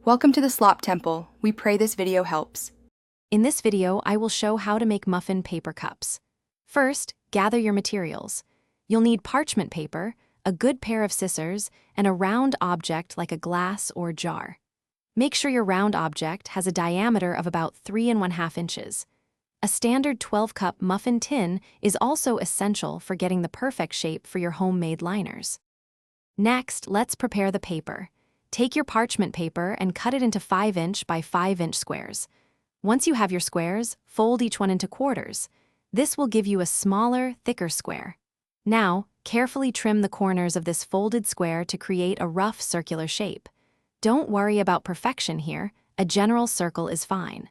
Welcome to the Slop Temple. We pray this video helps. In this video, I will show how to make muffin paper cups. First, gather your materials. You'll need parchment paper, a good pair of scissors, and a round object like a glass or jar. Make sure your round object has a diameter of about 3½ inches. A standard 12-cup muffin tin is also essential for getting the perfect shape for your homemade liners. Next, let's prepare the paper. Take your parchment paper and cut it into 5-inch by 5-inch squares. Once you have your squares, fold each one into quarters. This will give you a smaller, thicker square. Now, carefully trim the corners of this folded square to create a rough circular shape. Don't worry about perfection here, a general circle is fine.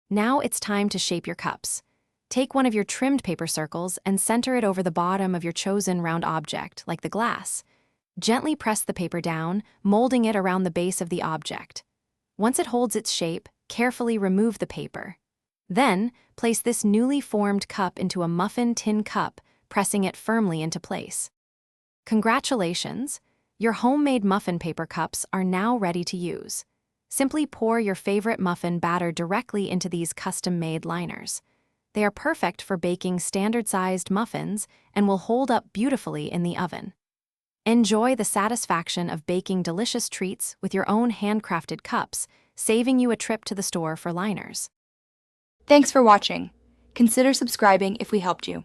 Now it's time to shape your cups. Take one of your trimmed paper circles and center it over the bottom of your chosen round object, like the glass. Gently press the paper down, molding it around the base of the object. Once it holds its shape, carefully remove the paper. Then, place this newly formed cup into a muffin tin cup, pressing it firmly into place. Congratulations! Your homemade muffin paper cups are now ready to use. Simply pour your favorite muffin batter directly into these custom-made liners. They are perfect for baking standard-sized muffins and will hold up beautifully in the oven. Enjoy the satisfaction of baking delicious treats with your own handcrafted cups, saving you a trip to the store for liners. Thanks for watching. Consider subscribing if we helped you.